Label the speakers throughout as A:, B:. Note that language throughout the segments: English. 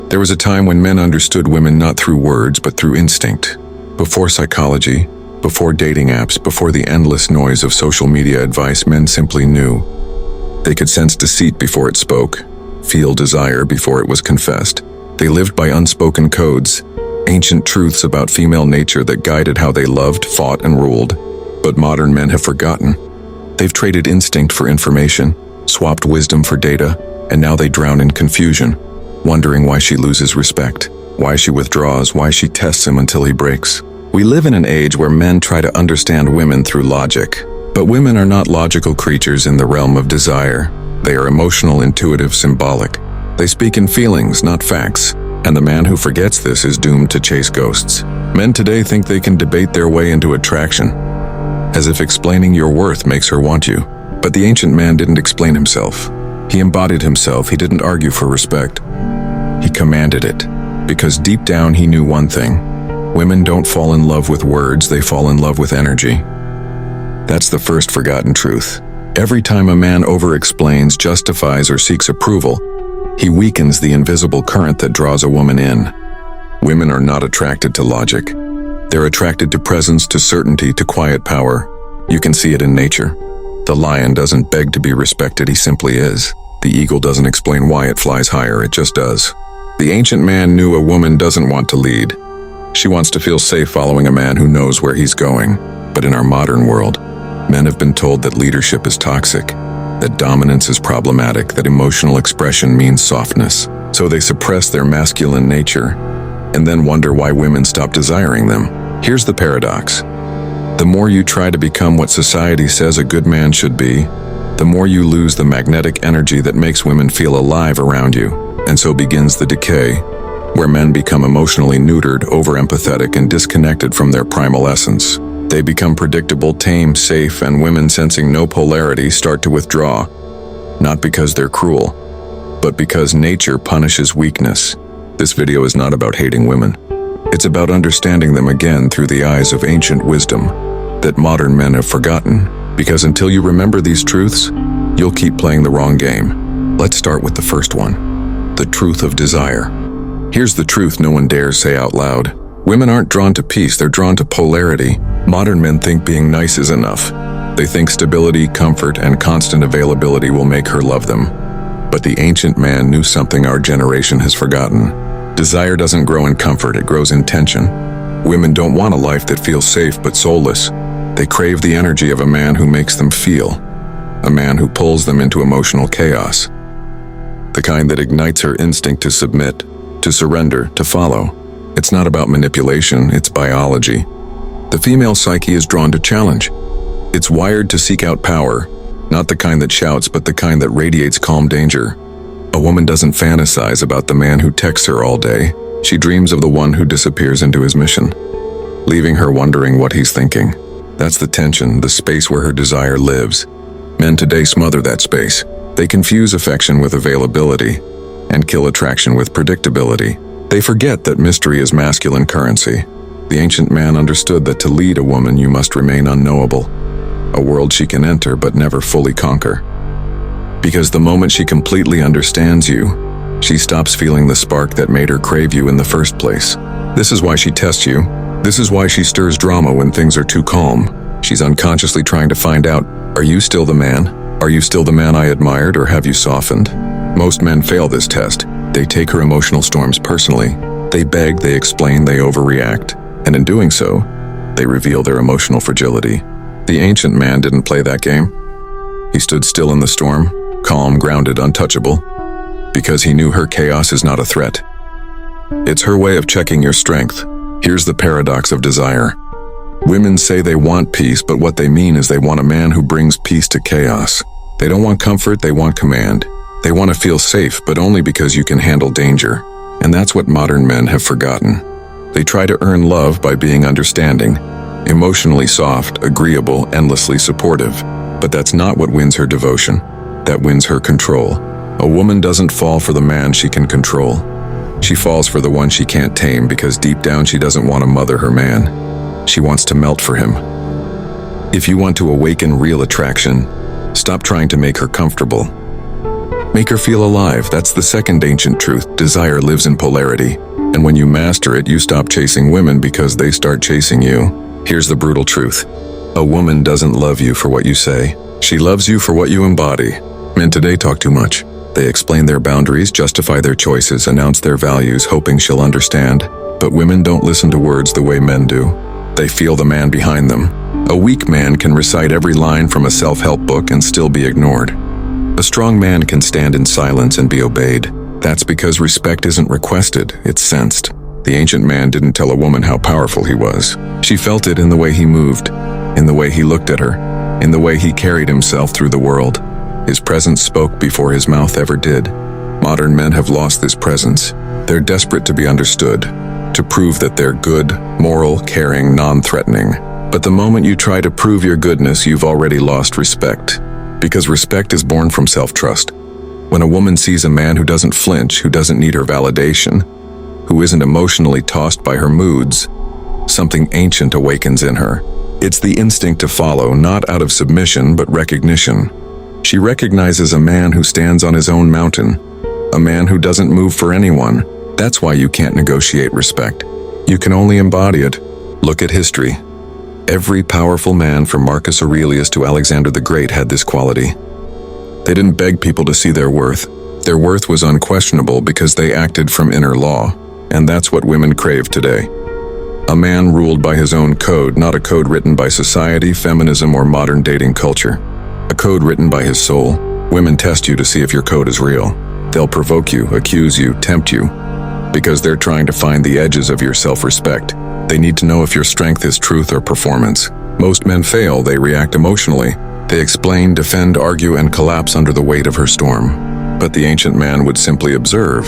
A: There was a time when men understood women not through words but through instinct. Before psychology, before dating apps, before the endless noise of social media advice, men simply knew. They could sense deceit before it spoke, feel desire before it was confessed. They lived by unspoken codes, ancient truths about female nature that guided how they loved, fought, and ruled. But modern men have forgotten. They've traded instinct for information, swapped wisdom for data, and now they drown in confusion, wondering why she loses respect, why she withdraws, why she tests him until he breaks. We live in an age where men try to understand women through logic, but women are not logical creatures in the realm of desire. They are emotional, intuitive, symbolic. They speak in feelings, not facts, and the man who forgets this is doomed to chase ghosts. Men today think they can debate their way into attraction, as if explaining your worth makes her want you. But the ancient man didn't explain himself. He embodied himself. He didn't argue for respect. He commanded it, because deep down he knew one thing. Women don't fall in love with words, they fall in love with energy. That's the first forgotten truth. Every time a man over-explains, justifies, or seeks approval, he weakens the invisible current that draws a woman in. Women are not attracted to logic. They're attracted to presence, to certainty, to quiet power. You can see it in nature. The lion doesn't beg to be respected, he simply is. The eagle doesn't explain why it flies higher, it just does. The ancient man knew a woman doesn't want to lead. She wants to feel safe following a man who knows where he's going. But in our modern world, men have been told that leadership is toxic, that dominance is problematic, that emotional expression means softness. So they suppress their masculine nature and then wonder why women stop desiring them. Here's the paradox. The more you try to become what society says a good man should be, the more you lose the magnetic energy that makes women feel alive around you. And so begins the decay, where men become emotionally neutered, over-empathetic, and disconnected from their primal essence. They become predictable, tame, safe, and women, sensing no polarity, start to withdraw. Not because they're cruel, but because nature punishes weakness. This video is not about hating women. It's about understanding them again through the eyes of ancient wisdom that modern men have forgotten. Because until you remember these truths, you'll keep playing the wrong game. Let's start with the first one, the truth of desire. Here's the truth no one dares say out loud. Women aren't drawn to peace, they're drawn to polarity. Modern men think being nice is enough. They think stability, comfort, and constant availability will make her love them. But the ancient man knew something our generation has forgotten. Desire doesn't grow in comfort, it grows in tension. Women don't want a life that feels safe but soulless. They crave the energy of a man who makes them feel, a man who pulls them into emotional chaos. The kind that ignites her instinct to submit, to surrender, to follow. It's not about manipulation, it's biology. The female psyche is drawn to challenge. It's wired to seek out power, not the kind that shouts, but the kind that radiates calm danger. A woman doesn't fantasize about the man who texts her all day. She dreams of the one who disappears into his mission, leaving her wondering what he's thinking. That's the tension, the space where her desire lives. Men today smother that space. They confuse affection with availability and kill attraction with predictability. They forget that mystery is masculine currency. The ancient man understood that to lead a woman you must remain unknowable, a world she can enter but never fully conquer. Because the moment she completely understands you, she stops feeling the spark that made her crave you in the first place. This is why she tests you. This is why she stirs drama when things are too calm. She's unconsciously trying to find out, are you still the man? Are you still the man I admired, or have you softened? Most men fail this test. They take her emotional storms personally. They beg, they explain, they overreact. And in doing so, they reveal their emotional fragility. The ancient man didn't play that game. He stood still in the storm, calm, grounded, untouchable, because he knew her chaos is not a threat. It's her way of checking your strength. Here's the paradox of desire. Women say they want peace, but what they mean is they want a man who brings peace to chaos. They don't want comfort, they want command. They want to feel safe, but only because you can handle danger. And that's what modern men have forgotten. They try to earn love by being understanding, emotionally soft, agreeable, endlessly supportive. But that's not what wins her devotion. That wins her control. A woman doesn't fall for the man she can control. She falls for the one she can't tame, because deep down she doesn't want to mother her man. She wants to melt for him. If you want to awaken real attraction, stop trying to make her comfortable. Make her feel alive. That's the second ancient truth. Desire lives in polarity. And when you master it, you stop chasing women because they start chasing you. Here's the brutal truth. A woman doesn't love you for what you say. She loves you for what you embody. Men today talk too much. They explain their boundaries, justify their choices, announce their values, hoping she'll understand. But women don't listen to words the way men do. They feel the man behind them. A weak man can recite every line from a self-help book and still be ignored. A strong man can stand in silence and be obeyed. That's because respect isn't requested, it's sensed. The ancient man didn't tell a woman how powerful he was. She felt it in the way he moved, in the way he looked at her, in the way he carried himself through the world. His presence spoke before his mouth ever did. Modern men have lost this presence. They're desperate to be understood, to prove that they're good, moral, caring, non-threatening. But the moment you try to prove your goodness, you've already lost respect. Because respect is born from self-trust. When a woman sees a man who doesn't flinch, who doesn't need her validation, who isn't emotionally tossed by her moods, something ancient awakens in her. It's the instinct to follow, not out of submission, but recognition. She recognizes a man who stands on his own mountain, a man who doesn't move for anyone. That's why you can't negotiate respect. You can only embody it. Look at history. Every powerful man from Marcus Aurelius to Alexander the Great had this quality. They didn't beg people to see their worth. Their worth was unquestionable because they acted from inner law, and that's what women crave today. A man ruled by his own code, not a code written by society, feminism, or modern dating culture. A code written by his soul. Women test you to see if your code is real. They'll provoke you, accuse you, tempt you, because they're trying to find the edges of your self-respect. They need to know if your strength is truth or performance. Most men fail. They react emotionally. They explain, defend, argue, and collapse under the weight of her storm. But the ancient man would simply observe.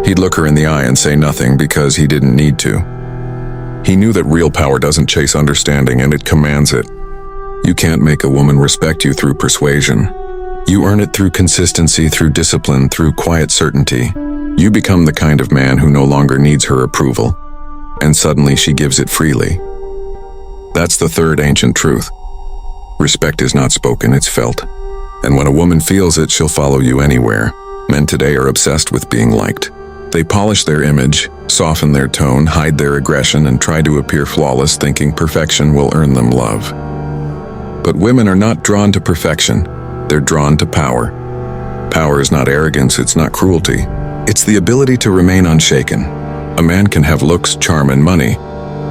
A: He'd look her in the eye and say nothing because he didn't need to. He knew that real power doesn't chase understanding, and it commands it. You can't make a woman respect you through persuasion. You earn it through consistency, through discipline, through quiet certainty. You become the kind of man who no longer needs her approval, and suddenly she gives it freely. That's the third ancient truth. Respect is not spoken, it's felt. And when a woman feels it, she'll follow you anywhere. Men today are obsessed with being liked. They polish their image, soften their tone, hide their aggression, and try to appear flawless, thinking perfection will earn them love. But women are not drawn to perfection. They're drawn to power. Power is not arrogance, it's not cruelty. It's the ability to remain unshaken. A man can have looks, charm, and money,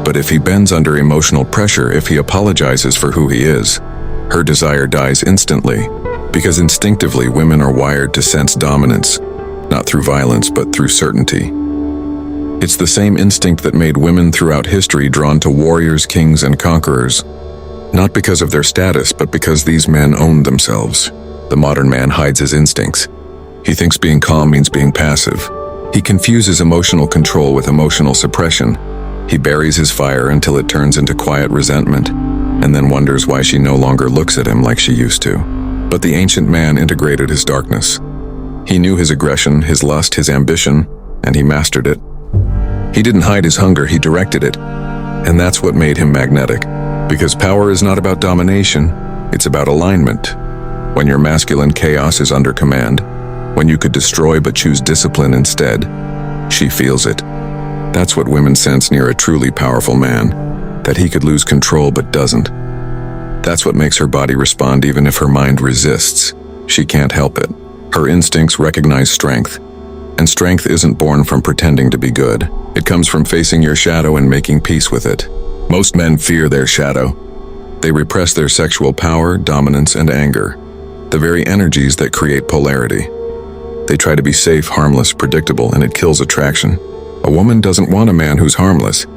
A: but if he bends under emotional pressure, if he apologizes for who he is, her desire dies instantly, because instinctively women are wired to sense dominance, not through violence, but through certainty. It's the same instinct that made women throughout history drawn to warriors, kings, and conquerors, not because of their status, but because these men owned themselves. The modern man hides his instincts. He thinks being calm means being passive. He confuses emotional control with emotional suppression. He buries his fire until it turns into quiet resentment, and then wonders why she no longer looks at him like she used to. But the ancient man integrated his darkness. He knew his aggression, his lust, his ambition, and he mastered it. He didn't hide his hunger, he directed it. And that's what made him magnetic. Because power is not about domination, it's about alignment. When your masculine chaos is under command, when you could destroy but choose discipline instead, she feels it. That's what women sense near a truly powerful man, that he could lose control but doesn't. That's what makes her body respond even if her mind resists. She can't help it. Her instincts recognize strength, and strength isn't born from pretending to be good. It comes from facing your shadow and making peace with it. Most men fear their shadow. They repress their sexual power, dominance, and anger, the very energies that create polarity. They try to be safe, harmless, predictable, and it kills attraction. A woman doesn't want a man who's harmless.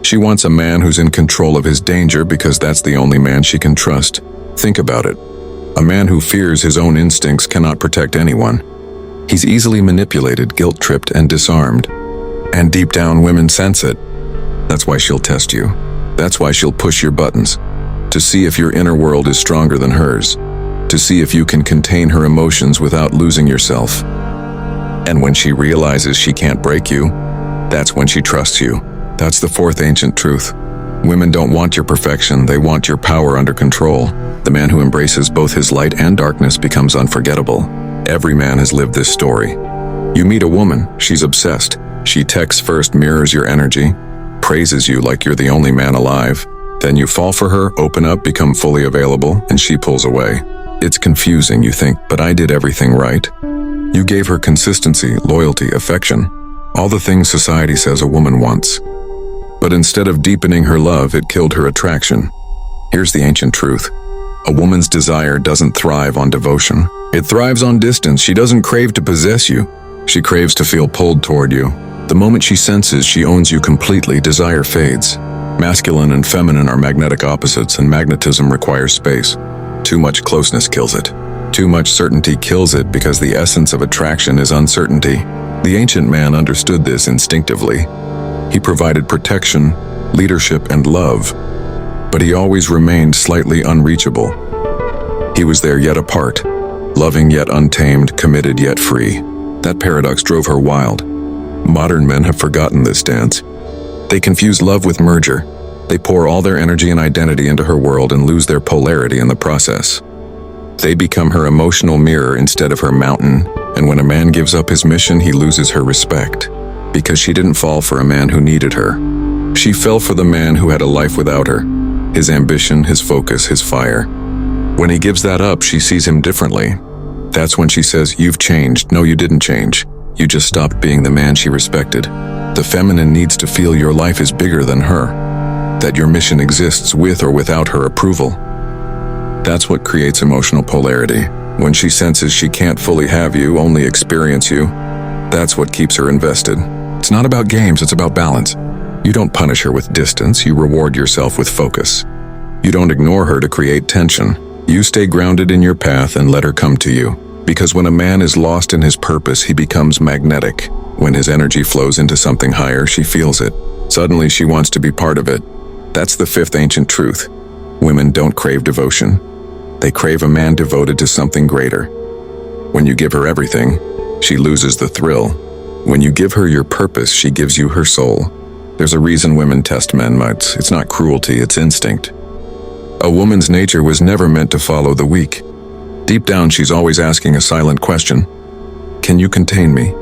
A: She wants a man who's in control of his danger because that's the only man she can trust. Think about it. A man who fears his own instincts cannot protect anyone. He's easily manipulated, guilt-tripped, and disarmed. And deep down, women sense it. That's why she'll test you. That's why she'll push your buttons, to see if your inner world is stronger than hers, to see if you can contain her emotions without losing yourself. And when she realizes she can't break you, that's when she trusts you. That's the fourth ancient truth. Women don't want your perfection, they want your power under control. The man who embraces both his light and darkness becomes unforgettable. Every man has lived this story. You meet a woman, she's obsessed. She texts first, mirrors your energy, praises you like you're the only man alive. Then you fall for her, open up, become fully available, and she pulls away. It's confusing, you think, but I did everything right. You gave her consistency, loyalty, affection, all the things society says a woman wants. But instead of deepening her love, it killed her attraction. Here's the ancient truth. A woman's desire doesn't thrive on devotion. It thrives on distance. She doesn't crave to possess you. She craves to feel pulled toward you. The moment she senses she owns you completely, desire fades. Masculine and feminine are magnetic opposites, and magnetism requires space. Too much closeness kills it. Too much certainty kills it, because the essence of attraction is uncertainty. The ancient man understood this instinctively. He provided protection, leadership, and love, but he always remained slightly unreachable. He was there yet apart, loving yet untamed, committed yet free. That paradox drove her wild. Modern men have forgotten this dance. They confuse love with merger. They pour all their energy and identity into her world and lose their polarity in the process. They become her emotional mirror instead of her mountain, and when a man gives up his mission, he loses her respect. Because she didn't fall for a man who needed her. She fell for the man who had a life without her. His ambition, his focus, his fire. When he gives that up, she sees him differently. That's when she says, "You've changed." No, you didn't change. You just stopped being the man she respected. The feminine needs to feel your life is bigger than her, that your mission exists with or without her approval. That's what creates emotional polarity. When she senses she can't fully have you, only experience you, that's what keeps her invested. It's not about games, it's about balance. You don't punish her with distance, you reward yourself with focus. You don't ignore her to create tension. You stay grounded in your path and let her come to you. Because when a man is lost in his purpose, he becomes magnetic. When his energy flows into something higher, she feels it. Suddenly she wants to be part of it. That's the fifth ancient truth. Women don't crave devotion. They crave a man devoted to something greater. When you give her everything, she loses the thrill. When you give her your purpose, she gives you her soul. There's a reason women test men, but it's not cruelty, it's instinct. A woman's nature was never meant to follow the weak. Deep down, she's always asking a silent question. Can you contain me?